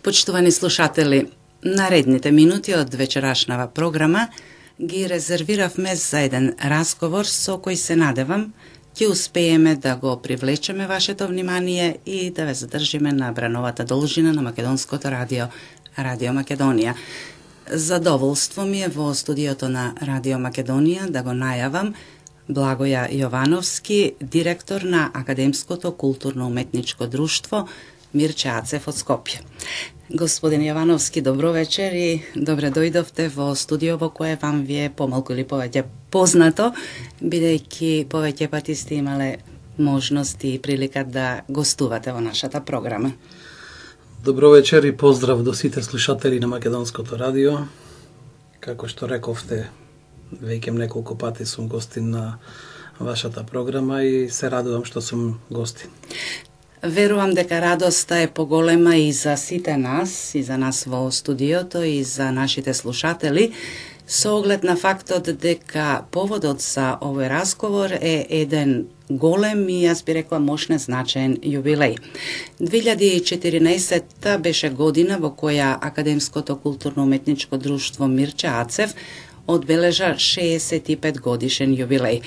Почитувани слушатели, наредните минути од вечерашнава програма ги резервиравме за еден разговор со кој се надевам ќе успееме да го привлечеме вашето внимание и да ве задржиме на брановата должина на Македонското радио, Радио Македонија. Задоволство ми е во студиото на Радио Македонија да го најавам Благоја Јовановски, директор на Академското културно-уметничко друштво Мирче Ацев од Скопје. Господин Јовановски, добро вечер и добре дојдовте во студио во кое вам ви е помалку или повеќе познато, бидејќи повеќе пати сте имале можност и прилика да гостувате во нашата програма. Добро вечер и поздрав до сите слушатели на Македонското радио. Како што рековте, веќе неколку пати сум гостин на вашата програма и се радувам што сум гостин. Верувам дека радоста е поголема и за сите нас, и за нас во студиото, и за нашите слушатели, со оглед на фактот дека поводот за овој разговор е еден голем и, јас би рекла, мощен значаен јубилеј. 2014 беше година во која Академското културно-уметничко друштво Мирче Ацев одбележа 65 годишен јубилеј.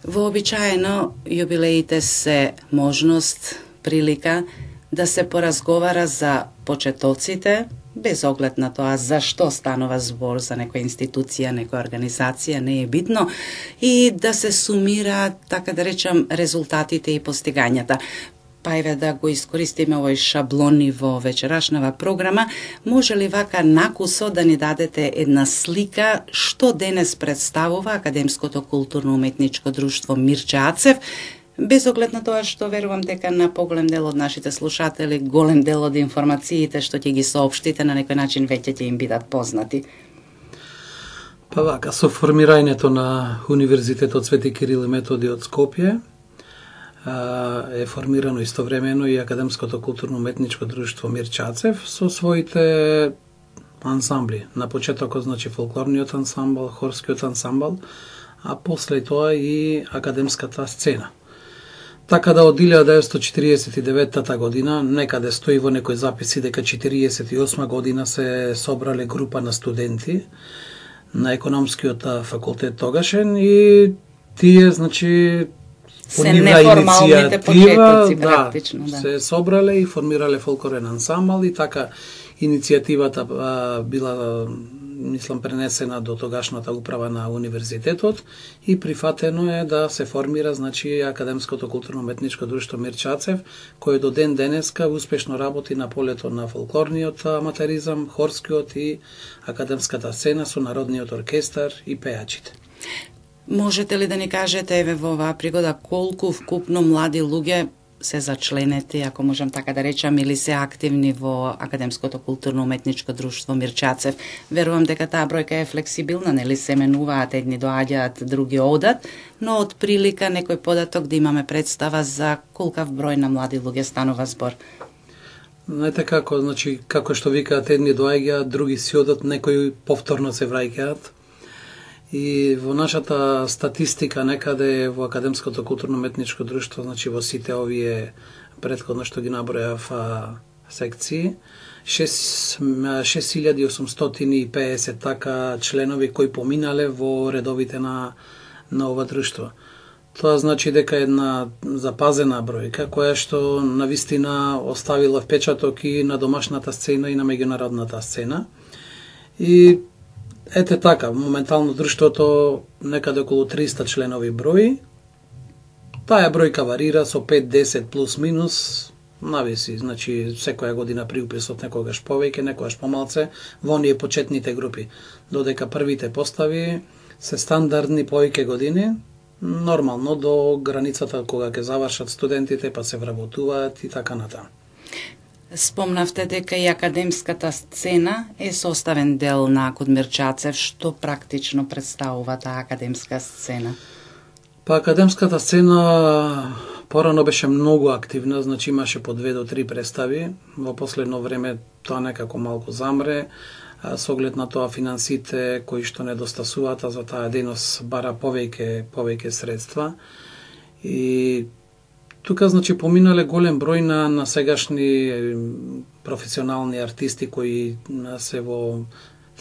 Вообичаено, јубилеите се можност, прилика да се поразговара за почетоците, без оглед на тоа за што станува збор за некоја институција, некоја организација, не е битно, и да се сумира, така да речам, резултатите и постигањата. Па еве да го искористиме овој шаблони во вечерашнава програма, може ли вака накусо да ни дадете една слика што денес представува Академското културно-уметничко друштво Мирче Ацев, без оглед на тоа што верувам дека на поголем дел од нашите слушатели, голем дел од информациите што ќе ги соопштите на некој начин веќе ќе им бидат познати. Па вака, со формирањето на Универзитетот Свети Кирил и Методи од Скопје е формирано истовремено и Академското културно-уметничко друштво Мирче Ацев со своите ансамбли. На почетокот, значи, фолклорниот ансамбл, хорскиот ансамбл, а после тоа и академската сцена. Така да од 1949 година, некаде стои во некои записи дека 48 година се собрале група на студенти на економскиот факултет тогашен и тие, значи, се неформалните почетоци практично, да, се собрале и формирале фолклорен ансамбл и така иницијативата била, мислам, пренесена до тогашната управа на универзитетот и прифатено е да се формира, значи, Академското културно-уметничко друштво Мирче Ацев, кој до ден денеска успешно работи на полето на фолклорниот аматеризам, хорскиот и академската сцена со народниот оркестар и пејачите. Можете ли да ни кажете, еве, во оваа пригода, колку вкупно млади луѓе се зачленети, ако можам така да речам, или се активни во Академското културно-уметничко друштво Мирче Ацев? Верувам дека таа бројка е флексибилна, нели, се менуваат, едни доаѓаат, други одат, но од прилика некој податок да имаме представа за колкав број на млади луѓе станува збор. Знаете како, значи, како што викаат, едни доаѓаат, други си одат, некои повторно се враќаат. И во нашата статистика некаде во Академското културно-уметничко друштво, значи во сите овие претходно што ги набројав секции, 6850 така членови кои поминале во редовите на ова друштво. Тоа значи дека една запазена бројка која што навистина оставила впечаток и на домашната сцена и на меѓународната сцена. И ете така, моментално друштвото некаде околу 300 членови брои. Таа бројка варира со 5-10 плюс минус, нависи, значи секоја година при уписот некогаш повеќе, некогаш помалце во оние почетните групи. Додека првите постави се стандардни повеќе години, нормално до границата кога ќе завршат студентите, па се вработуваат и така натаму. Спомнавте дека и академската сцена е составен дел на Мирче Ацев. Што практично представува таа академска сцена? Па академската сцена порано беше многу активна, значи имаше по 2 до 3 представи. Во последно време тоа некако малку замре, со оглед на тоа финансите кои што недостасуваат, а за таа дејност бара повеќе средства. И тука значи поминале голем број на сегашни професионални артисти кои се во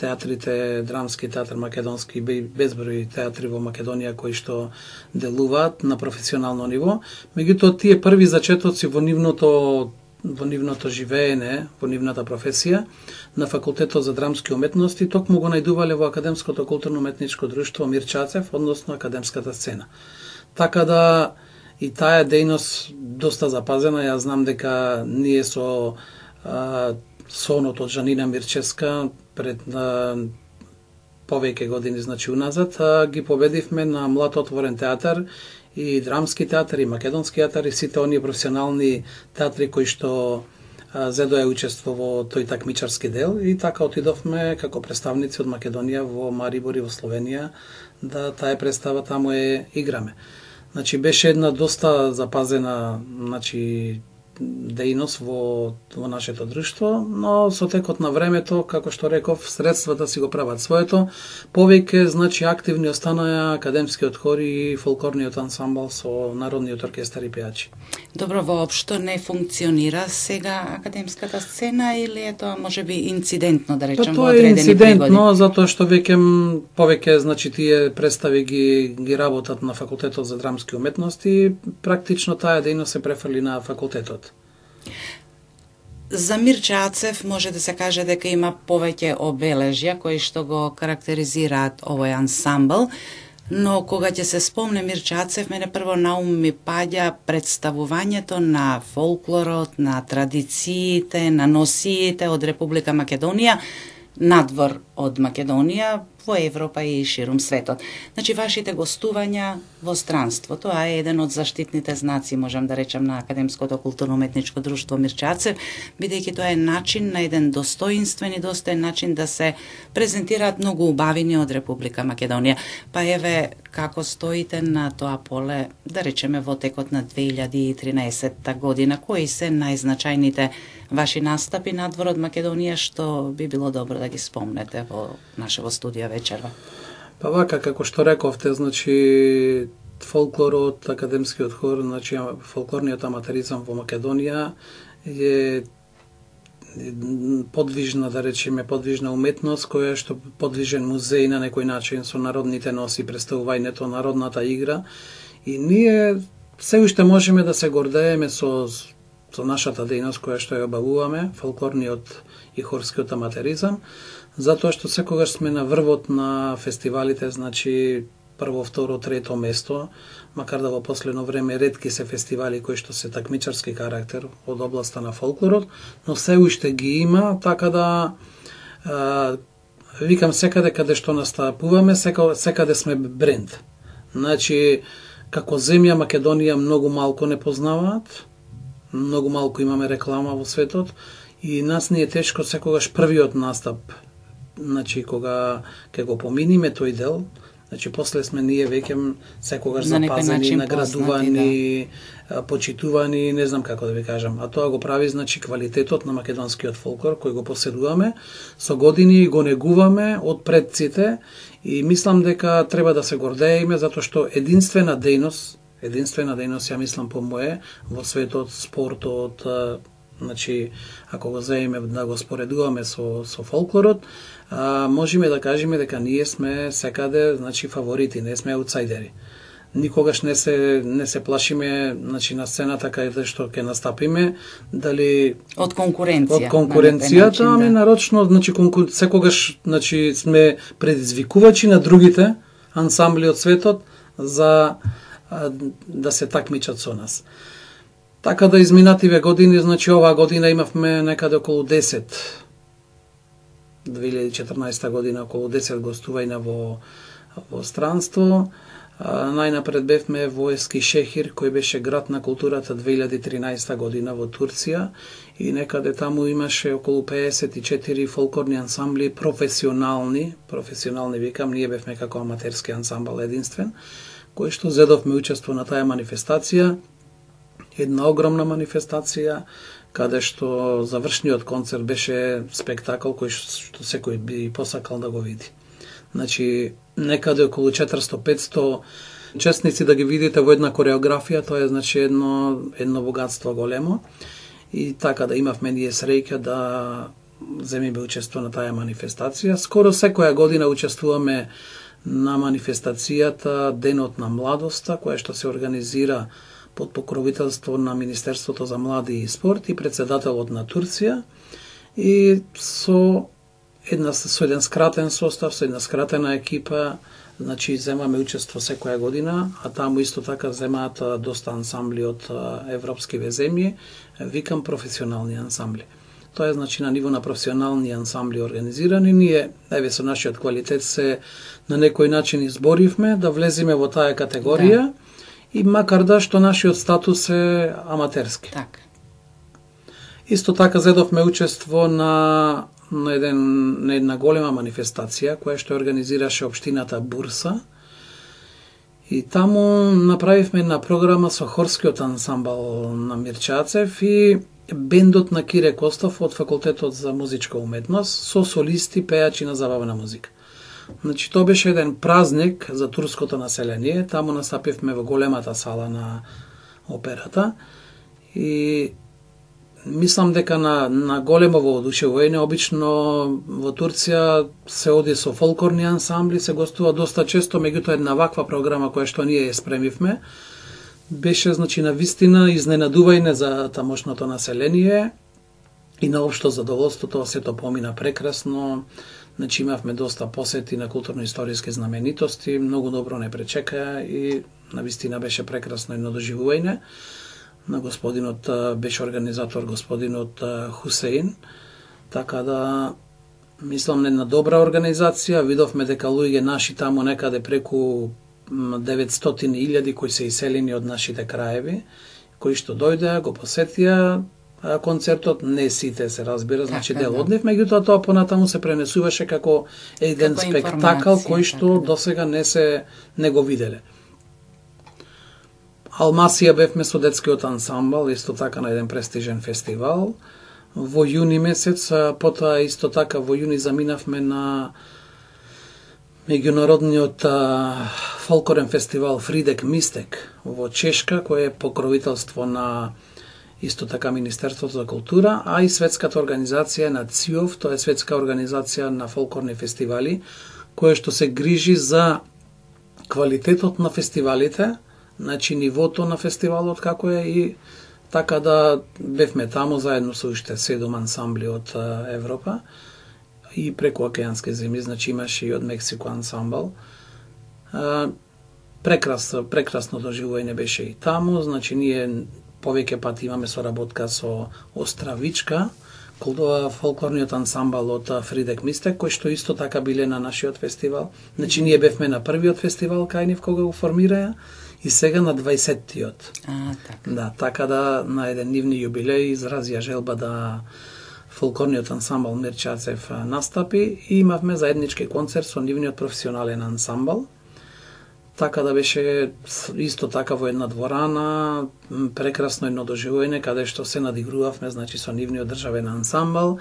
театрите, драмски театар македонски, безброј театри во Македонија кои што делуваат на професионално ниво. Меѓутоа тие први зачетоци во нивното живеене, во нивната професија на факултетот за драмски уметности токму го најдувале во Академското културно-уметничко друштво Мирче Ацев, односно академската сцена. Така да и таа дејност доста запазена. Јас знам дека ние со сонот од Жанина Мирчевска пред повеќе години, значи уназад, ги победивме на Млад отворен театар и драмски театар и македонски театар и сите оние професионални театри кои што зедоја учество во тој такмичарски дел, и така отидовме како представници од Македонија во Марибор и во Словенија да таа представа таму играме. Значи беше една доста запазена, значи, дејност во нашето друштво, но со текот на времето, како што реков, средствата си го прават своето. Повеќе, значи, активни останаа академскиот хор и фолклорниот ансамбл со народниот оркестар и пејачи. Добро, воопшто не функционира сега академската сцена или е тоа можеби инцидентно, да речем, во одредени пригоди? Тоа е инцидентно, затоа што повеќе, значи, тие представи ги работат на факултетот за драмски уметности, практично таа дејност се префрли на факултетот. За Мирче Ацев може да се каже дека има повеќе обележја кои што го карактеризираат овој ансамбл, но кога ќе се спомне Мирче Ацев, мене прво на ум ми паѓа представувањето на фолклорот, на традициите, на носиите од Република Македонија, надвор од Македонија, во Европа и ширум светот. Значи, вашите гостувања во странство, тоа е еден од заштитните знаци, можам да речем, на Академското културно-уметничко друштво Мирче Ацев, бидејќи тоа е начин на еден достоинствен и достоен начин да се презентираат многу убавини од Република Македонија. Па еве како стоите на тоа поле, да речеме, во текот на 2013 година, кои се најзначајните ваши настапи надвор од Македонија што би било добро да ги спомнете во нашево студија вечерва? Па вака, како што рековте, значи фолклорот, академскиот хор, значи фолклорниот аматеризам во Македонија е подвижна, да речеме, подвижна уметност, која што подвижен музеј на некој начин со народните носи, представувањето, народната игра, и ние се уште можеме да се гордееме со нашата дејност која што ја обавуваме, фолклорниот и хорскиот аматеризам, затоа што секогаш сме на врвот на фестивалите, значи прво, второ, трето место, макар да во последно време ретки се фестивали кои што се такмичарски карактер од областа на фолклорот, но се уште ги има, така да викам, секаде каде што настапуваме, секаде сме бренд. Значи, како земја Македонија многу малку не познаваат, многу малку имаме реклама во светот и нас не е тешко секогаш првиот настап, значи кога ќе го поминиме тој дел, значи после сме ние веќе секогаш запазени, наградувани, почитувани, не знам како да ви кажам, а тоа го прави, значи, квалитетот на македонскиот фолклор кој го поседуваме, со години го негуваме од предците и мислам дека треба да се гордееме затоа што единствена дејност, ја мислам по мое, во светот, спортот, значи, ако го заеме да го споредуваме со фолклорот, можеме да кажеме дека ние сме секаде, значи, фаворити, не сме аутсайдери. Никогаш не се плашиме, значи, на сцената каде што ќе настапиме, дали од конкуренција. Од конкуренцијата, ами нарочно, значи, секогаш, значи, сме предизвикувачи на другите ансамбли од светот за да се такмичат со нас. Така да изминативе години, значи оваа година имавме некаде околу 2014 година околу 10 гостувања во странство. Најнапред бевме во Ескишехир, кој беше град на културата 2013 година во Турција и некаде таму имаше околу 54 фолклорни ансамбли професионални викам, ние бевме како аматерски ансамбл единствен, кој што зедовме учество на таа манифестација, една огромна манифестација, каде што завршниот концерт беше спектакл кој што секој би посакал да го види. Значи, некаде околу 400-500 Учесници да ги видите во една кореографија, тоа е значи едно богатство големо. И така да имавме ние среќа да земеме учество на таа манифестација. Скоро секоја година учествуваме на манифестацијата Денот на младоста, која што се организира под покровителство на Министерството за млади и спорт и председателот на Турција, и со еден скратен состав, со една скратена екипа, значи земаме учество секоја година, а таму исто така земаат доста ансамбли од европскиве земји, викам професионални ансамбли. Тоа е значи на ниво на професионални ансамбли организирани. Ние, со нашиот квалитет се на некој начин изборивме да влеземе во таа категорија, и макар да што нашиот статус е аматерски. Така. Исто така зедовме учество на една голема манифестација која што организираше општината Бурса, и таму направивме една програма со хорскиот ансамбл на Мирча Ацев и бендот на Кире Костов од факултетот за музичка уметност со солисти пејачи на забавна музика. Значи тоа беше еден празник за турското население. Таму настапивме во големата сала на операта и мислам дека на големо воодушевување. Обично во Турција се оди со фолклорни ансамбли, се гостува доста често, меѓутоа една ваква програма која што ние ја спремивме беше значи на вистина изненадување за тамошното население и на општо задоволство. Тоа сето помина прекрасно. Значи имавме доста посети на културно-историски знаменитости, многу добро не пречекаја и на вистина беше прекрасно едно доживување. На господинот беше организатор господинот Хусеин, така да мислам на една добра организација. Видовме дека луѓе наши таму некаде преку 900.000 кои се иселени од нашите краеви, кои што дојдеа, го посетија концертот. Не сите се разбира, значи дел од нив, меѓутоа тоа понатаму се пренесуваше како еден спектакл кој што досега не го виделе. Алмасија бевме со детскиот ансамбл, исто така на еден престижен фестивал. Во јуни месец, потоа исто така во јуни заминавме на меѓународниот фолклорен фестивал Фридек Мистек во Чешка, кој е покровителство на исто така Министерството за култура, а и светската организација на ЦИОВ, тоа е светска организација на фолклорни фестивали, која што се грижи за квалитетот на фестивалите, значи нивото на фестивалот како е, и така да бевме таму заедно со уште 7 ансамбли од Европа и преку океански земји, значи имаше и од Мексико ансамбл. Прекрасно доживување беше и таму, значи ние повеќе пати имаме соработка со Остравичка, фолклорниот ансамбл од Фридек Мистек, кој што исто така биле на нашиот фестивал. Значи ние бевме на првиот фестивал кај нив кога го формираја и сега на 20-тиот. Така. Да, така да на еден нивни јубилеј изразија желба да фолклорниот ансамбл Мирча Ацев настапи и имавме заеднички концерт со нивниот професионален ансамбл. Така да беше исто така во една дворана, прекрасно едно доживување каде што се надигрувавме, значи со нивниот државен ансамбл,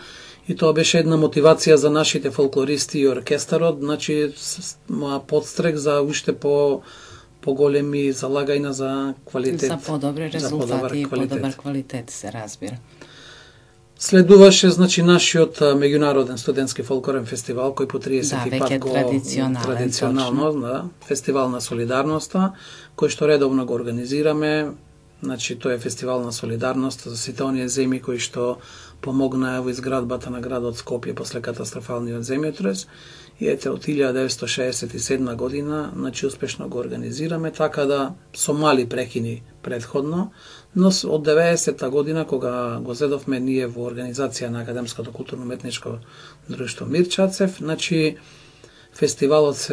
и тоа беше една мотивација за нашите фолклористи и оркестарот, значи подстрек за уште поголеми залагања за квалитет. За подобри резултати и подобар квалитет, се разбира. Следуваше значи нашиот меѓународен студентски фолклорен фестивал кој по 30 пат го традиционално, фестивал на солидарноста, кој што редовно го организираме. Значи тоа е фестивал на солидарност за сите оние земји кои што помогнаа во изградбата на градот Скопје после катастрофалниот земјотрес. И ете од 1967 година, значи успешно го организираме, така да со мали прекини предходно, но од 90-та година кога го зедовме ние во организација на Академското културно-уметничко друштво Мирча Ацев, значи фестивалот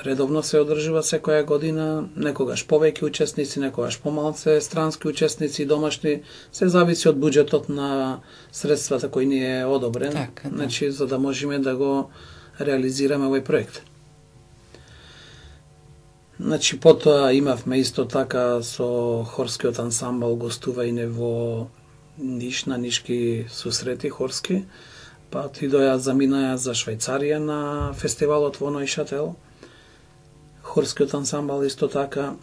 редовно се одржува секоја година, некогаш повеќе учесници, некогаш помалце странски учесници, домашни, се зависи од буџетот на средствата кои ни е одобрен, така, да. Значи за да можеме да го реализираме овој проект. Значи потоа имавме исто така со хорскиот ансамбл гостување во Ниш, на нишки сусрети хорски, па заминаја за Швајцарија на фестивалот во Нојшател. хорскиот ансамбл исто така,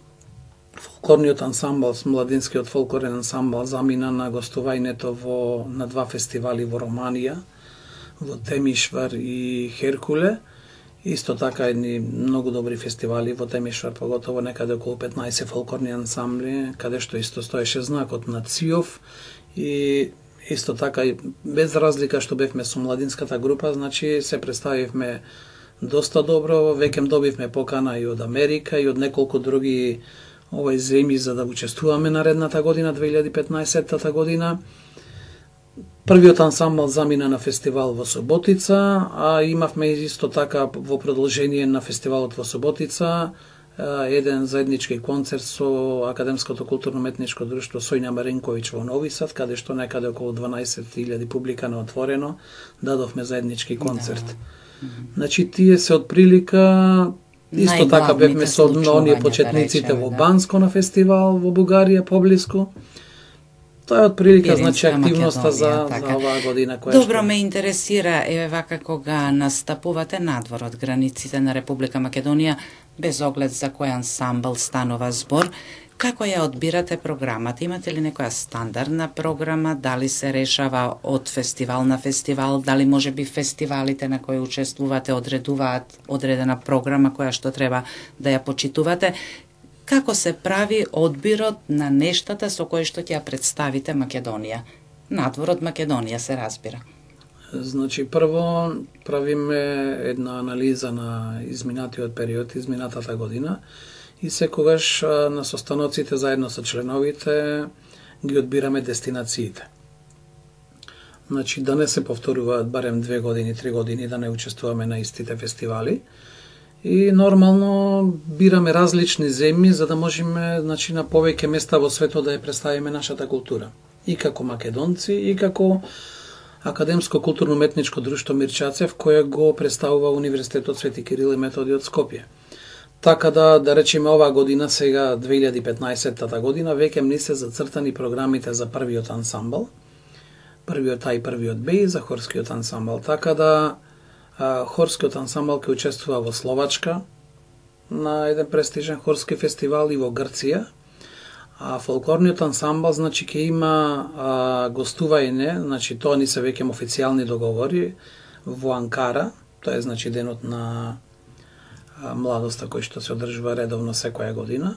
фолклорниот ансамбл, младинскиот фолклорен ансамбл замина на гостувањето на два фестивали во Романија, во Темишвар и Херкуле. Исто така едни многу добри фестивали во Темишвар, поготово некаде околу 15 фолклорни ансамбли, каде што исто стоеше знакот на Цијов и исто така без разлика што бевме со младинската група, значи се представивме доста добро, веќе добивме покана и од Америка и од неколку други земји за да учествуваме наредната година, 2015 година. Првиот ансамбл замина на фестивал во Суботица, а имавме исто така во продолжение на фестивалот во Суботица еден заеднички концерт со Академското културно-уметничко друштво Сојна Маринковиќ во Нови Сад, каде што некаде околу 12.000 публика на отворено дадовме заеднички концерт. Значи тие се од прилика исто така бевме со оние почетниците во Банско на фестивал во Бугарија поблиску. Тоа е од прилика, значи, активноста за оваа година. Добро ме интересира, еве вака кога настапувате надвор од границите на Република Македонија, без оглед за кој ансамбл станува збор, како ја одбирате програмата? Имате ли некоја стандардна програма? Дали се решава од фестивал на фестивал? Дали може би фестивалите на кои учествувате одредуваат одредена програма која што треба да ја почитувате? Како се прави одбирот на нештата со кои што ќе ја представите Македонија? Надвор од Македонија се разбира. Значи, прво правиме една анализа на изминатиот период, изминатата година и секогаш на состаноците заедно со членовите ги одбираме дестинациите. Значи, да не се повторуваат барем 2 години, 3 години да не учествуваме на истите фестивали. И нормално бираме различни земји за да можеме, значи, на повеќе места во светот да ја представиме нашата култура. И како македонци, и како Академско културно-уметничко друштво Мирчацев, која го представува Универзитетот Свети Кирил и Методи од Скопје. Така да речеме оваа година, сега 2015 година, веќе ни се зацртани програмите за првиот ансамбл, првиот А и првиот Б и за хорскиот ансамбл. Така да хорскиот ансамбл ќе учествува во Словачка на еден престижен хорски фестивал и во Грција, а фолклорниот ансамбл, значи, ќе има гостување, значи, тоа ни се веќе официјални договори во Анкара, тоа е, значи, денот на младоста кој што се одржува редовно секоја година,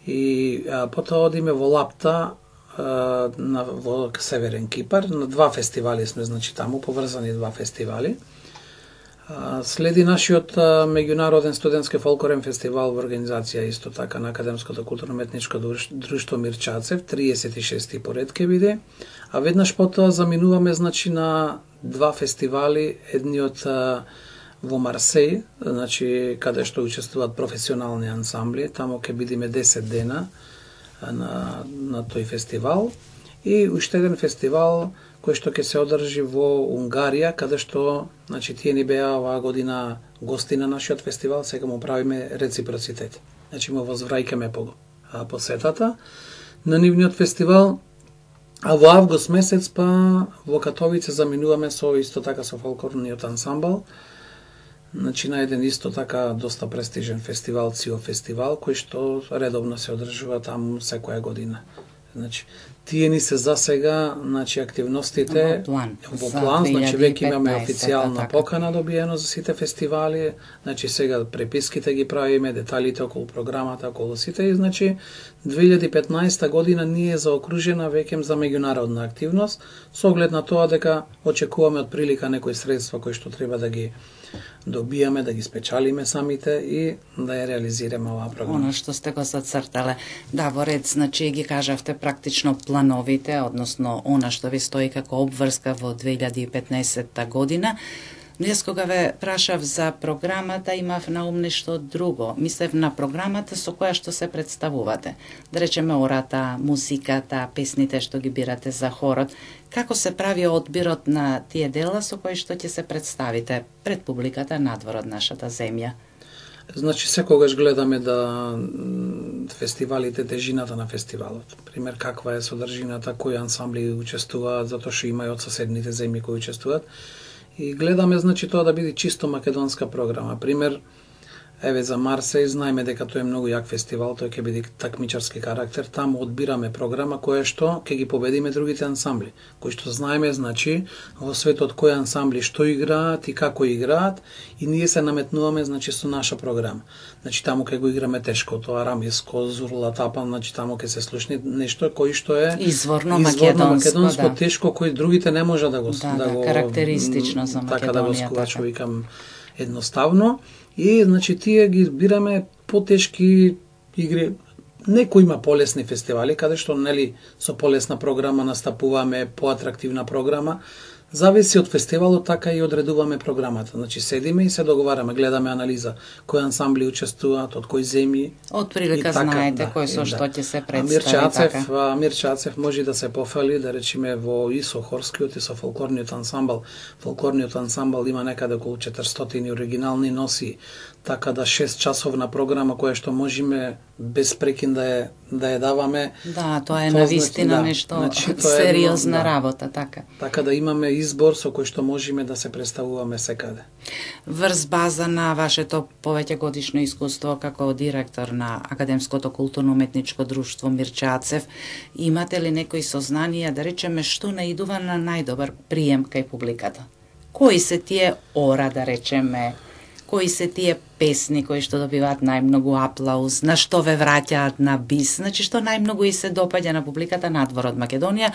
и потоа одиме во Лапта, во Северен Кипар, на 2 фестивали сме, значи, таму поврзани 2 фестивали. Следи нашиот меѓународен студентски фолклорен фестивал во организација исто така на Академското културно-уметничко друштво Мирчацев, 36-ти поред ке биде, а веднаш потоа заминуваме, значи, на 2 фестивали, едниот во Марсеј, значи, каде што учествуваат професионални ансамбли, таму ќе бидеме 10 дена на тој фестивал, и уште еден фестивал кој што ќе се одржи во Унгарија, каде што, значи, тие ни беа оваа година гости на нашиот фестивал, сега му правиме реципроцитет. Значи, му возвраќаме по посетата на нивниот фестивал, а во август месец па во Катовице заминуваме со исто така со фолклорниот ансамбл, значи, на еден исто така доста престижен фестивал, Цио фестивал, кој што редовно се одржува таму секоја година. Значи, тие ни се за сега, значи, активностите во план, значи, веќе имаме официјална покана добиено за сите фестивали, значи, сега преписките ги правиме, деталите околу програмата, околу сите, и, значи, 2015 година ни е заокружена веќе за меѓународна активност, со оглед на тоа дека очекуваме од прилика некои средства кои што треба да ги добијаме, да ги спечалиме самите и да ја реализираме оваа програма. Оно што сте го зацртале. Да, во ред, значи, ги кажавте практично плановите, односно она што ви стои како обврска во 2015 година. Днес кога ве прашав за програмата, имав на ум нешто друго. Мислев на програмата со која што се представувате. Да речеме ората, музиката, песните што ги бирате за хорот. Како се прави одбирот на тие дела со кои што ќе се представите пред публиката надвор од нашата земја? Значи, секогаш гледаме да фестивалите, тежината на фестивалот. Пример, каква е содржината, кои ансамбли учествуваат, затоа што има и од соседните земји кои учествуваат. И гледаме, значи, тоа да биде чисто македонска програма. Пример, Еве за Марсеј знаеме дека тој е многу јак фестивал, тој ќе биде такмичарски карактер, таму одбираме програма која што ќе ги победиме другите ансамбли, кои што знаеме, значи во светот кои ансамбли што играат и како играат, и ние се наметнуваме, значи со наша програма. Значи таму ќе го играме тешкото, арамиско, зурла, тапан, значи таму ќе се слушне нешто кој што е изворно македонско, да. тешко, кој другите не може да го го карактеристично за Македонија, така да го скувачу, викам едноставно. И значи тие ги избираме потешки игри. Некој има полесни фестивали каде што нели со полесна програма настапуваме, поатрактивна програма. Зависи од фестивалот, така и одредуваме програмата. Значи седиме и се договараме, гледаме анализа кои ансамбли учествуваат, од кои земји. Од прилика знаете кој со што ќе се представи. Мирче Ацев може да се пофали, да речеме, во и со хорскиот и со фолклорниот ансамбл. Фолклорниот ансамбл има некаде околу 400 оригинални носи, така да 6 часовна програма која што можеме без прекин да ја даваме. Да, тоа е навистина нешто, сериозна работа, така. Така да имаме избор со кој што можеме да се представуваме секаде. Врз база на вашето повеќе годишно искуство како директор на Академското културно-уметничко друштво Мирче Ацев, имате ли некои сознанија, да речеме, што наидува на најдобар прием кај публиката? Кои се тие ора, да речеме, кои се тие песни кои што добиваат најмногу аплауз, на што ве враќаат на бис, значи што најмногу и се допаѓа на публиката надвор од Македонија,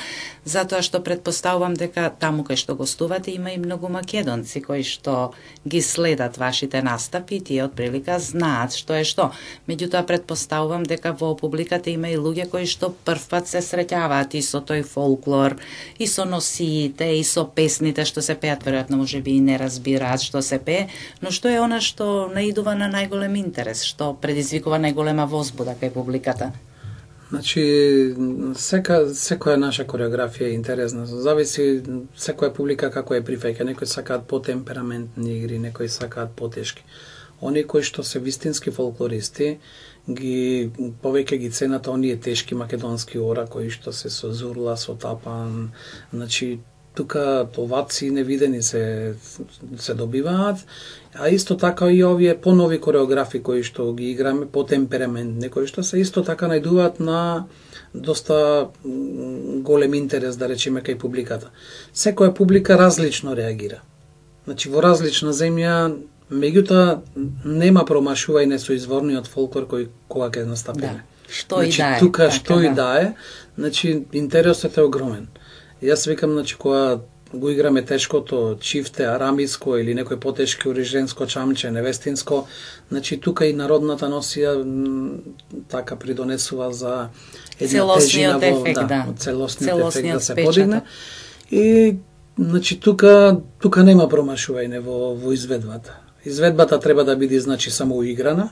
затоа што претпоставувам дека таму кај што гостувате има и многу македонци кои што ги следат вашите настапи, тие од прилика знаат што е што. Меѓутоа претпоставувам дека во публиката има и луѓе кои што првпат се среќаваат и со тој фолклор, и со носиите, и со песните што се пеат, веројатно можеби и не разбираат што се пее, но што е она што наидува на најголем интерес, што предизвикува најголема возбуда кај публиката? Значи, секоја наша кореографија е интересна. Зависи секоја публика како е прифаќа. Некои сакаат потемпераментни игри, некои сакаат потешки. Они кои што се вистински фолклористи, повеќе ги ценат оние тешки македонски ора кои што се со зурла, со тапан, значи тука овации невидени се добиваат, а исто така и овие понови кореографи кои што ги играме по темпераментни, кои што се исто така најдуваат на доста голем интерес, да речеме, кај публиката. Секоја публика различно реагира. Значи во различна земја, меѓутоа нема промашување со изворниот фолклор кој кога ќе настапиме. Да. Што и да е. Тука што и да е, значи интересот е огромен. Јас викам, значи, кога го играме тешкото, чифте, арамиско или некој потешки ориженско чамче, невестинско, значи тука и народната носија така придонесува за една тежина во целосниот ефект да се подигне. И значи тука нема промашување во изведбата. Изведбата треба да биде, значи, само уиграна,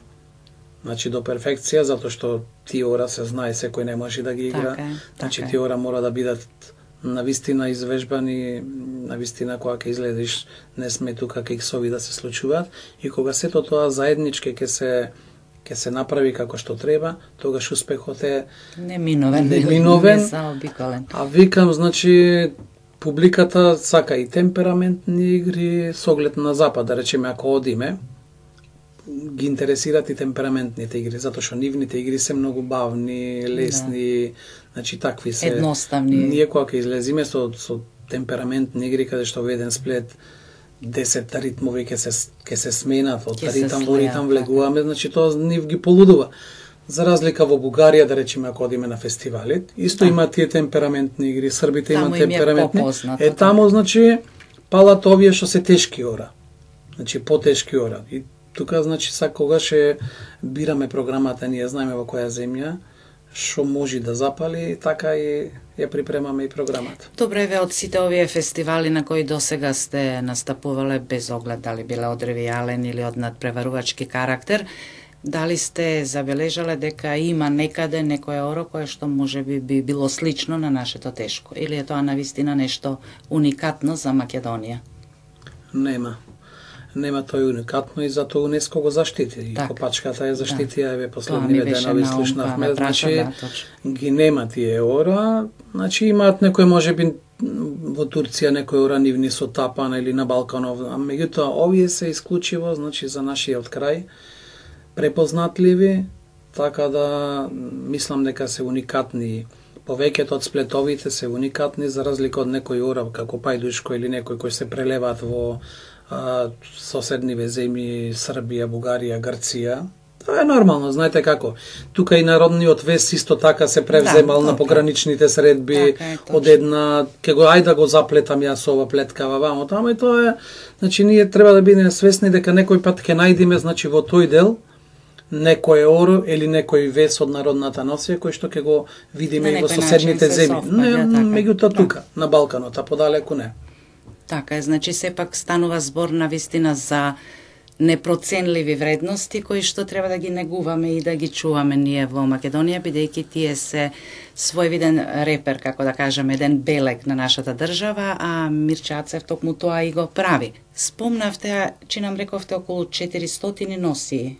значи до перфекција, затоа што тие ора се знае, секој не може да ги игра. Значи тие ора мора да бидат навистина извежбани, навистина кога ќе изгледиш, не сме тука кексови да се случуваат, и кога сето тоа заеднички ќе се направи како што треба, тогаш успехот е неминовен, незаобиколен. А викам, значи, публиката сака и темпераментни игри со оглед на запад, да речеме, ако одиме, ги интересираат и темпераментните игри, затоа што нивните игри се многу бавни, лесни, значи такви се едноставни. Ние кога ќе излезиме со темпераментни игри каде што во еден сплет 10 ритмови ќе се сменат, од ритам во ритам влегуваме, значи тоа нив ги полудува. За разлика во Бугарија, да речеме, ако одиме на фестивалит, исто има тие темпераментни игри, србите имаат темпераментни. Таму, значи, палат овие што се тешки ора. Значи, потешки ора. И тука, значи, кога ќе бираме програмата, ние знаеме во која земја, што може да запали, така и ја припремаме и програмата. Добре, ве од сите овие фестивали на кои досега сте настапувале, без оглед дали биле од ревијален или од надпреварувачки карактер, дали сте забележале дека има некаде некоја оро кое што можеби би било слично на нашето тешко? Или е тоа навистина нешто уникатно за Македонија? Нема тој уникатно и затоа УНЕСКО го заштити. И Копачката ја заштити, еве последниве денови слушнавме, значи ги нема тие ора, значи имаат некој можеби во Турција некој ора нивни со тапан или на Балканов, а меѓутоа овие се исклучиво, значи за нашиот крај, препознатливи, така да мислам дека се уникатни. Повеќето од сплетовите се уникатни за разлика од некој орав како пајдушко или некој кој се прелеваат во соседниве земји Србија, Бугарија, Грција. Тоа е нормално, знаете како. Тука и народниот вес исто така се превземал на пограничните средби од една ќе го ајде да го заплетам јас ова плеткава вамо тамо и тоа е, значи ние треба да бидеме свесни дека некој пат ќе најдеме значи во тој дел некој оро или некој вес од народната носија кој што ќе го видиме и во соседните земји. Меѓутоа тука, на Балканот, а подалеку не. Така е, значи сепак станува збор на вистина за непроценливи вредности кои што треба да ги негуваме и да ги чуваме ние во Македонија, бидејќи тие се својвиден репер, како да кажеме, еден белег на нашата држава, а Мирче Ацев токму тоа и го прави. Спомнавте, че нам рековте околу 400 носии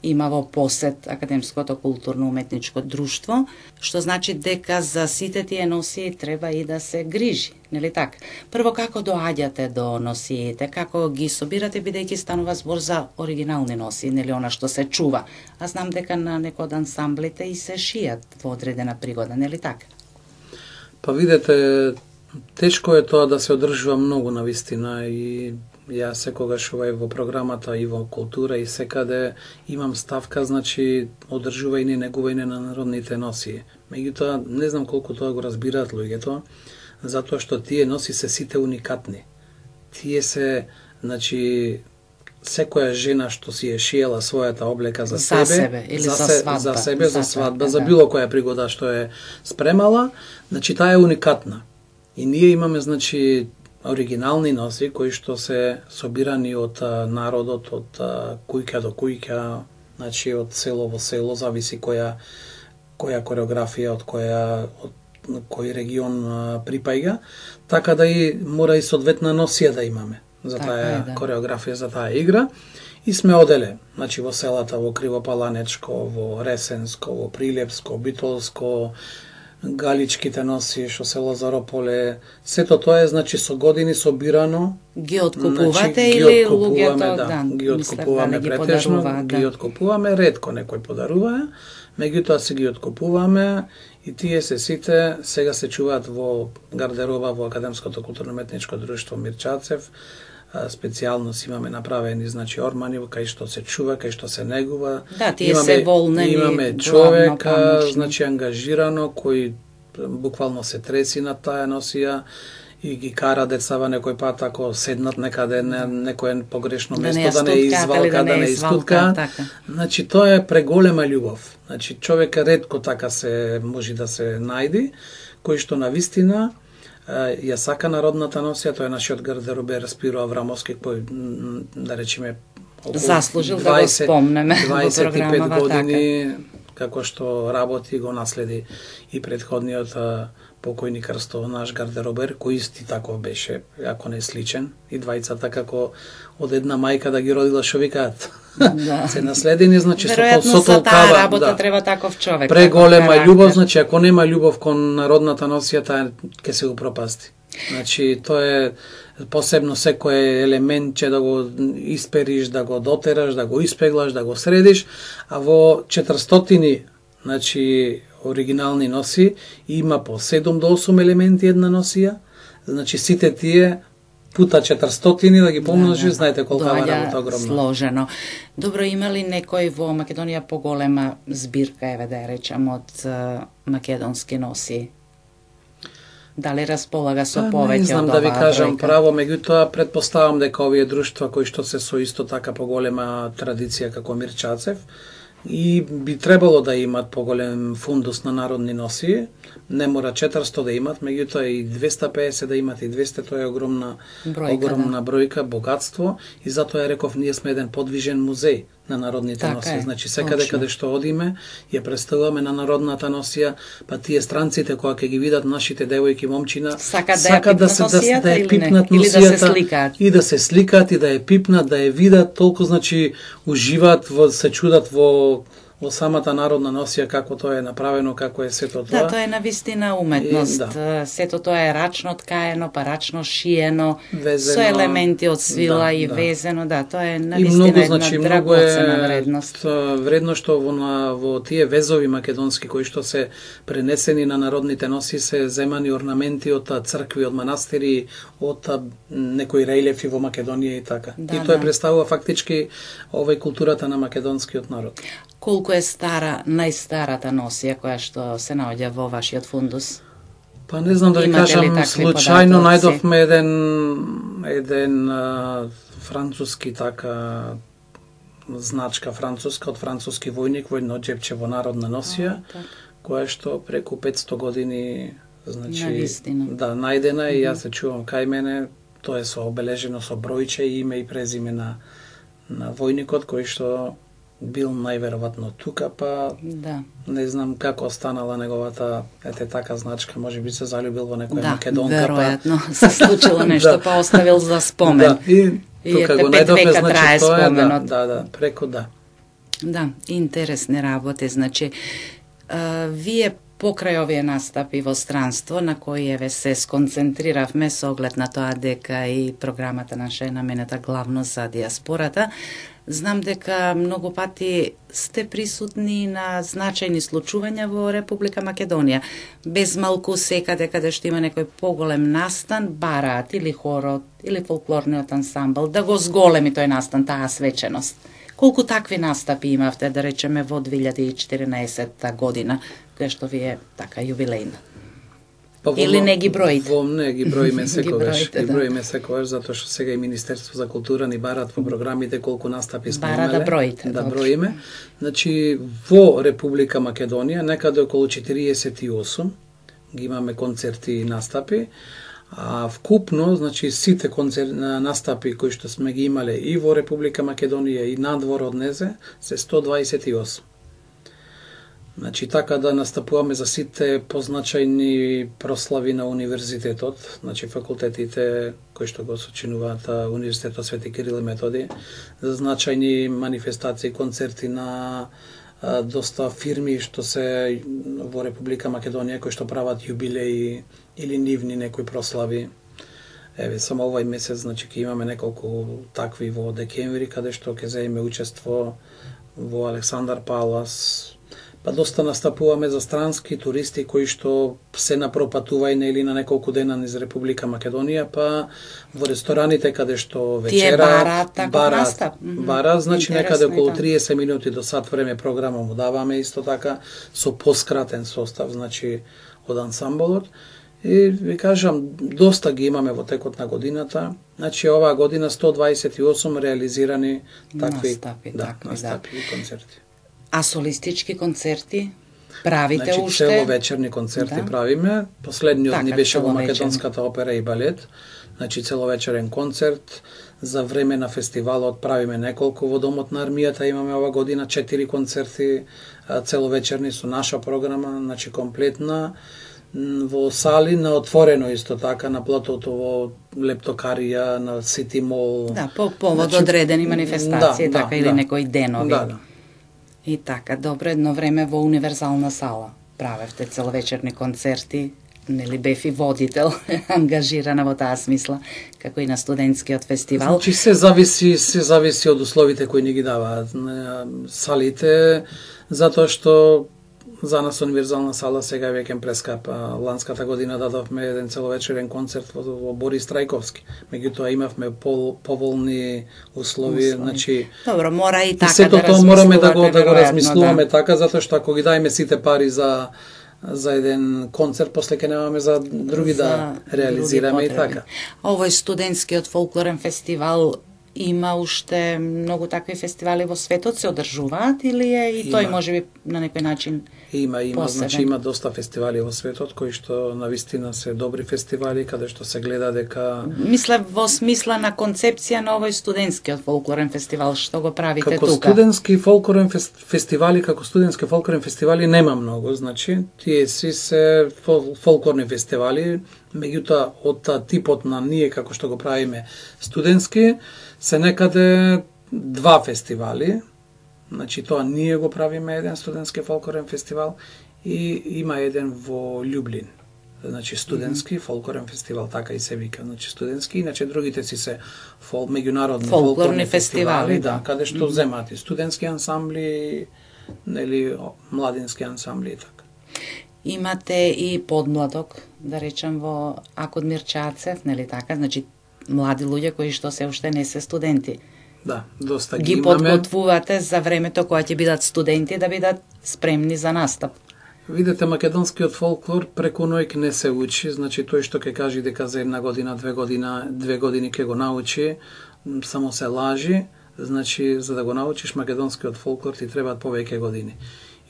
има во посет Академското културно-уметничко друштво, што значи дека за сите тие носии треба и да се грижи, нели така? Прво, како доаѓате до носиите, како ги собирате, бидејќи станува збор за оригинални носии, нели она што се чува. А знам дека на некој од ансамблите и се шијат во одредена пригода, нели така? Па видете, тешко е тоа да се одржува многу на вистина и јас секогаш во програмата и во култура и секаде имам ставка, значи одржување и негување на народните носии. Меѓутоа, не знам колку тоа го разбираат луѓето, затоа што тие носи се сите уникатни. Тие се, значи, секоја жена што си е шиела својата облека за себе, или за свадба, за себе, за свадба, за било која пригода што е спремала, значи таа е уникатна. И ние имаме, значи, оригинални носи кои што се собирани од народот, од кујка до кујка, значи од село во село, зависи која кореографија од кој регион припаѓа, така да и мора и соодветна носија да имаме за таа кореографија, за таа игра. И сме оделе, значи во селата, во Кривопаланечко, во Ресенско, во Прилепско, Битолско, галичките носи, што се Лазарополе, сето тоа е, значи, со години собирано. Ги откупувате или луѓето, ги откупуваме претежно, ги откупуваме, ретко некој подарува, меѓутоа се ги откупуваме и тие се сите сега се чуваат во гардероба во Академското културно-уметничко друштво Мирче Ацев. Специјално си имаме направени, значи, ормани кај што се чува, кај што се негува. Да, тие се волнени. Имаме човек, значи, ангажирано, кој буквално се треси на таа носија и ги кара децава некој пат ако седнат некаде на некое погрешно место, да не извалка, да не истутка. Значи, тоа е преголема љубов. Значи, човек ретко така се може да се најди, кој што на вистина ја сака народната носија. Тоа е нашиот гардеробер Спиро Аврамовски, кој, да речеме, заслужил да го спомнеме во 25 години како што работи, го наследи и предходниот покојни Крсто, наш гардеробер, кој исти таков беше, ако не сличен, и двајцата како од една мајка да ги родила, што викаат. Се наследени, значи, веројатно за таа работа треба таков човек. Преголема љубов, значи, ако нема љубов кон народната носија, таа ќе се упропасти. Значи, тоа е посебно секој елементче да го испериш, да го дотераш, да го испеглаш, да го средиш, а во 400, значи, оригинални носи има по 7 до 8 елементи една носија, значи сите тие пута 400 да ги помножи, знаете колка работа огромна. Сложено. Добро, има ли некој во Македонија поголема збирка, еве да ја речам, од македонски носи? Дали располага со повеќе? Не знам да ви кажам право, меѓутоа претпоставам дека овие друштва кои што се со исто така поголема традиција како Мирче Ацев и би требало да имат поголем фундус на народни носи, не мора 400 да имат, меѓутоа и 250 да имат, и 200, тоа е огромна бројка, богатство, и затоа реков, ние сме еден подвижен музеј на народните носи. Значи, секаде каде што одиме, ја представуваме на народната носија, па тие странците кои ќе ги видат нашите девојки, момчина, сакат да ја пипнат носијата, и да се сликаат, и да ја пипнат, да ја видат, толку, значи, уживаат, се чудат во во самата народна носија, како тоа е направено, како е сето тоа. Да, тоа е навистина уметност. Сето тоа е рачно ткаено, па рачно шиено, везено, со елементи од свила и везено, тоа е навистина една драгоцена вредност. Вредно што во тие везови македонски кои што се пренесени на народните носи се земани орнаменти од цркви, од манастири, од некои релефи во Македонија и така. И тоа представува фактички културата на македонскиот народ. Колку е стара, најстарата носија која што се наоѓа во вашиот фундус? Па не знам да ви кажам, случајно најдовме еден француски значка француска од француски војник во едно џепче во народна носија, која што преку 500 години најдена и јас се чувам кај мене, тоа е со обележено со бројче и име и презиме на војникот кој што бил најверојатно тука, па не знам како останала неговата така значка, може би се залюбил во некоја македонка. Да, веројатно се случило нешто, па оставил за спомен. И тука го најдовме, значи тоа преку Да, интересни работи, значи вие покрај овие настапи во странство на кои еве се сконцентриравме со оглед на тоа дека и програмата наша е наменета главно за диаспората, знам дека многу пати сте присутни на значајни случувања во Република Македонија. Без малку секаде каде што има некој поголем настан, бараат или хорот, или фолклорниот ансамбл да го зголеми тој настан, таа свеченост. Колку такви настапи имавте, да речеме, во 2014 година, која што ви е така јубилејна? Или не ги броите? Не ги броиме секогаш. Ги броиме секогаш, затоа што сега и Министерство за култура ни барат во програмите колку настапи сме имале. Да броите. Да броиме. Значи, во Република Македонија, некаде околу 48 ги имаме концерти и настапи, а вкупно, значи, сите настапи кои што сме ги имале и во Република Македонија и надвор од незе, се 128. Значи, така да настапуваме за сите позначајни прослави на универзитетот, значи факултетите кои што го сочинуваат Универзитетот Свети Кирил и Методи, за значајни манифестации, концерти на доста фирми што се во Република Македонија кои што прават јубилеи или нивни некои прослави. Еве, само овај месец, значи, ќе имаме неколку такви во декември, каде што ќе земеме учество во Александар Палас. Па доста настапуваме за странски туристи кои што се на пропатување или на неколку дена низ Република Македонија, па во рестораните каде што вечерат, бара, значи некаде околу 30 минути до сат време програма му даваме исто така со поскратен состав, значи од ансамблот. И ви кажам, доста ги имаме во текот на годината. Значи оваа година 128 реализирани такви настапи и концерти. А солистички концерти правите значи, уште? Целовечерни концерти правиме. Последниот ни беше во Македонската опера и балет. Значи целовечерен концерт. За време на фестивалот правиме неколку во Домот на армијата. Имаме ова година 4 концерти целовечерни со наша програма, значи комплетна. Во сали на отворено исто така, на платото во Лептокарија, на Сити Мол. Да, по повод одредени манифестации, така, или некои денови. И така, добро, едно време во Универзална сала правевте целовечерни концерти, нели бев и водител, ангажирана во таа смисла, како и на студентскиот фестивал. Значи се зависи од условите кои ни ги даваат салите, затоа што за нас Универзална сала сега веќе прескапа. Ланската година дадовме еден целовечерен концерт во Борис Трајковски. Меѓутоа имавме поволни услови, значи добро, мора и така сето тоа мораме да го размислуваме така, затоа што ако ги дајме сите пари за еден концерт, после ќе немаме за други да реализираме и така. Овој студентскиот фолклорен фестивал има уште многу такви фестивали во светот, се одржуваат или е и тој можеби на некој начин Има, значи има доста фестивали во светот кои што навистина се добри фестивали каде што се гледа дека мисля во смисла на концепција на овој студентскиот фолклорен фестивал што го правите како тука. Студентски фолклорен фестивали, како студентски фолклорен фестивали нема многу, значи тие си се фолклорни фестивали, меѓутоа од типот на ние како што го правиме студентски се некаде 2 фестивали. Значи тоа ние го правиме еден студентски фолклорен фестивал и има еден во Љублин. Значи студентски фолклорен фестивал, така и се вика, значи студентски, иначе другите си се меѓународни фолклорни фестивали, да, каде што земат и студентски ансамбли, нели младински ансамбли и така. Имате и подмладок, да речем во Акод Мирчацев, нели така, значи млади луѓе кои што се уште не се студенти. Да, доста ги имаме. подготвувате за времето кога ќе бидат студенти да бидат спремни за настап. Видете, македонскиот фолклор преку ноќ не се учи, значи тој што ќе каже дека за една година, две години ќе го научи, само се лажи, значи за да го научиш македонскиот фолклор ти требаат повеќе години.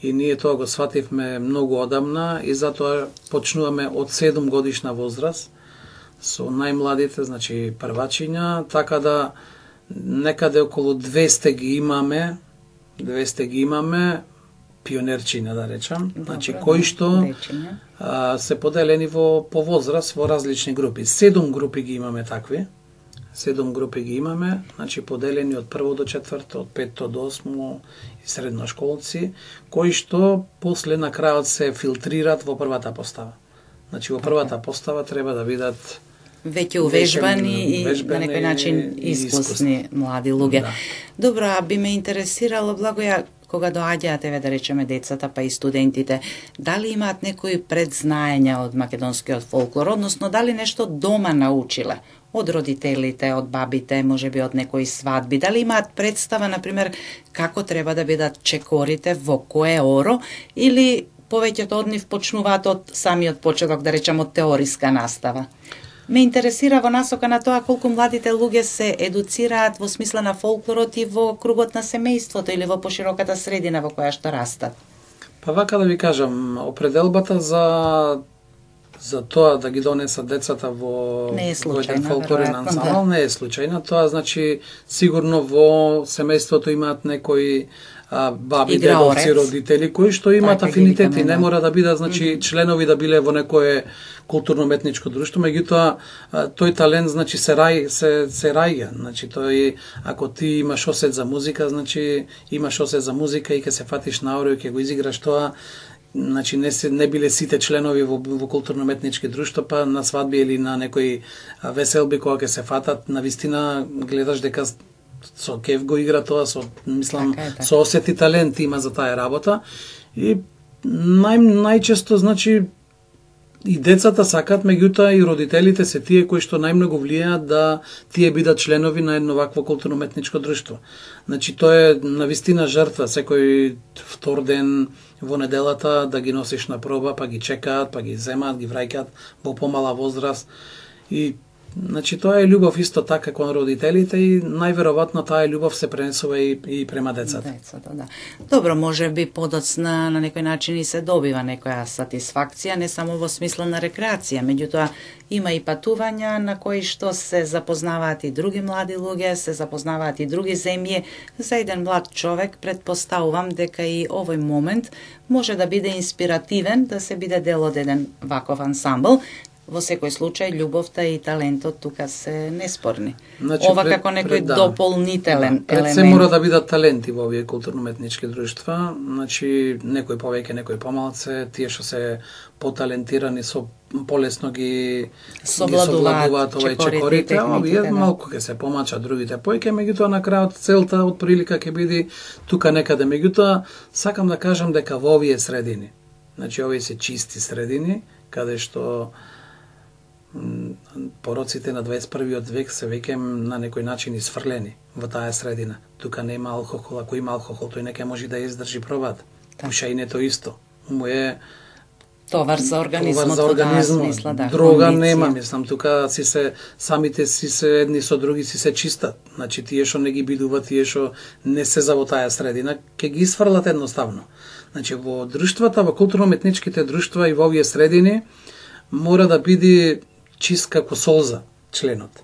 И ние тоа го свативме многу одамна и затоа почнуваме од 7 годишна возраст со најмладите, значи првачиња, така да некаде околу 200 ги имаме, пионерчиња да речам, значи кои што се поделени по возраст во различни групи. 7 групи ги имаме такви. 7 групи ги имаме, значи поделени од 1 до 4, од 5 до 8 и средношколци, кои што после на крајот се филтрират во првата постава. Значи во првата постава треба да бидат веќе увежбани и на некој начин искусни млади луѓе. Да. Добро, а би ме интересирало, Благоја, кога доаѓаат, еве да речеме децата па и студентите, дали имаат некои предзнаења од македонскиот фолклор, односно дали нешто дома научиле од родителите, од бабите, можеби од некои свадби, дали имаат представа, например, како треба да бидат чекорите, во кое оро, или повеќето од нив почнуваат од самиот почеток, да речем од теориска настава. Ме интересира во насока на тоа колку младите луѓе се едуцираат во смисла на фолклорот и во кругот на семејството или во пошироката средина во која што растат. Па вака да ви кажам, определбата за тоа да ги донесат децата во еден фолклорен ансамбл не е случајна. Тоа значи сигурно во семејството имаат некои баби, дедовци, родители кои што имаат афинитети, не мора да бидат значи членови да биле во некое културно-уметничко друштво, меѓутоа тој талент значи се раѓа, значи тој ако ти имаш осет за музика, значи имаш осет за музика и ќе се фатиш на оро и ќе го изиграш тоа. Значи не биле сите членови во културно-уметнички друштва, па на свадби или на некои веселби кога ќе се фатат, навистина гледаш дека со кеф го игра тоа, мислам, така. Со осет и талент има за таа работа. И најчесто, значи, и децата сакат, меѓутоа и родителите се тие кои што најмногу влијаат да тие бидат членови на едно вакво културно-уметничко друштво. Значи, тоа е навистина жртва, секој втор ден во неделата да ги носиш на проба, па ги чекаат, па ги земаат, ги враќаат во помала возраст. И значи тоа е љубов исто така кон родителите и најверојатно таа љубов се пренесува и према децата. Да. Добро, може би подоцна на некој начин и се добива некоја сатисфакција, не само во смисла на рекреација, меѓутоа има и патувања на кои што се запознаваат и други млади луѓе, се запознаваат и други земји. За еден млад човек претпоставувам дека и овој момент може да биде инспиративен да се биде дел од еден ваков ансамбл. Во секој случај, љубовта и талентот тука се неспорни. Значи, ова како некој дополнителен елемент. Се мора да бидат таленти во овие културно-уметнички друштва, значи некој повеќе, некој помалце, тие што се поталентирани полесно ги совладуваат овај чекорите, а овие малку ќе се помачат, другите поеќе, меѓутоа на крајот целта од прилика ќе биде тука некаде. Меѓутоа сакам да кажам дека во овие средини, значи овие се чисти средини, каде што пороците на 21-виот век се веќе на некој начин изфрлени во таа средина. Тука нема алкохол, ако има алкохол, тој не ќе може да издржи пробата. Пушењето исто. Му е товар за организмот, да, дрога нема, мислам, тука самите си се едни со други си се чистат. Значи тие што не ги бидуваат, тие што не се за во таа средина, ќе ги изфрлат едноставно. Значи во друштвата, во културно-уметничките друштва и во овие средини мора да биде чист како солза членот.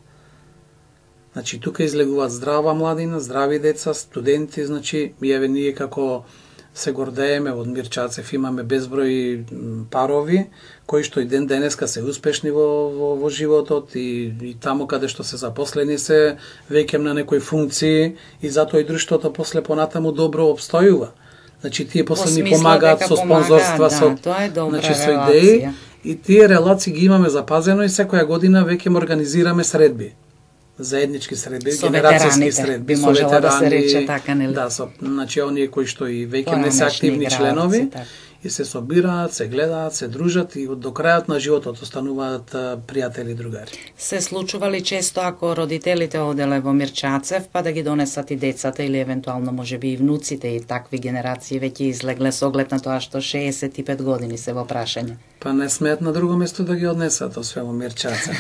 Значи тука излегуваат здрава младина, здрави деца, студенти, значи еве ние како се гордееме од Мирчацев, имаме безброј парови кои што и ден денеска се успешни во животот и таму каде што се запослени се веќе на некои функции и затоа и друштвото после понатаму добро обстојува. Значи тие после ни помагаат со спонзорства, значи со идеи и тие релации ги имаме запазено и секоја година веќе организираме средби. Заеднички средби, генерацијски средби со ветерани, да се рече така, нели? Да, значи оние кои што и веќе не се активни членови и се собираат, се гледаат, се дружат и до крајот на животот остануваат пријатели и другари. Се случува ли често ако родителите оделе во Мирчацев, па да ги донесат и децата или евентуално можеби и внуците и такви генерации веќе излегле со оглед на тоа што 65 години се во прашање? Па не смеат на друго место да ги однесат, освен во Мирчацев.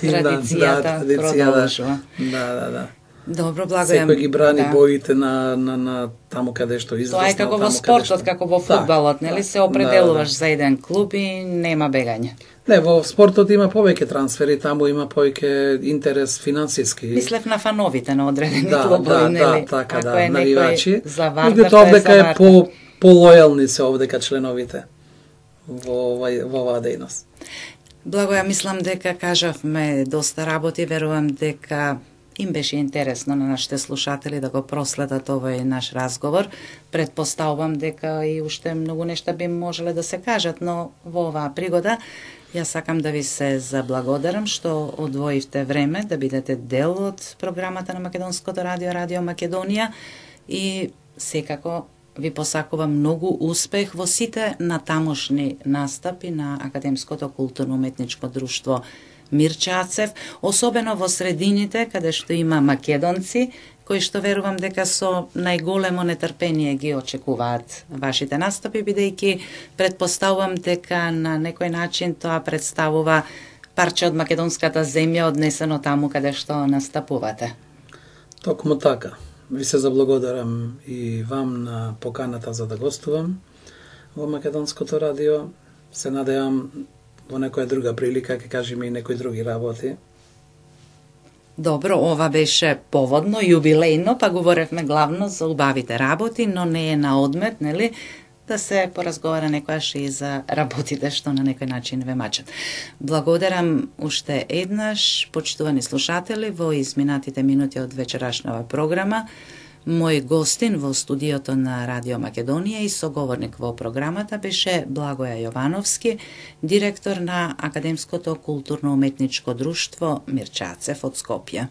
Традицијата продолжува. Да. Добро, благојам. Секој ги брани боите на таму каде што израснал. Тоа е како во спортот, како во фудбалот, нели се определуваш за еден клуб и нема бегање. Не, во спортот има повеќе трансфери, таму има повеќе интерес финансиски. Мислев на фановите на одредени клубови, нели? Така, навивачи. За Вардарта овдека е полојални се овдека членовите во оваа дејност. Благоја, мислам дека кажавме доста работи, верувам дека им беше интересно на нашите слушатели да го проследат овој наш разговор. Предпоставувам дека и уште многу нешта би можеле да се кажат, но во оваа пригода јас сакам да ви се заблагодарам што одвоивте време да бидете дел од програмата на Македонското радио, Радио Македонија, и секако ви посакувам многу успех во сите натамошни настапи на Академското културно-уметничко друштво Мирчацев, особено во средините каде што има македонци, кои што верувам дека со најголемо нетрпение ги очекуваат вашите настапи, бидејќи предпоставувам дека на некој начин тоа представува парче од македонската земја однесено таму каде што настапувате. Токму така. Ви се заблагодарам и вам на поканата за да гостувам во Македонското радио. Се надевам во некоја друга прилика, ќе кажеме и некои други работи. Добро, ова беше поводно, јубилејно, па говоревме главно за убавите работи, но не е на одмет, нели, да се поразговара некојаш и за работите што на некој начин ве мачат. Благодарам уште еднаш, почитувани слушатели, во изминатите минути од вечерашнава програма. Мој гостин во студиото на Радио Македонија и соговорник во програмата беше Благоја Јовановски, директор на Академското културно-уметничко друштво Мирчацев од Скопје.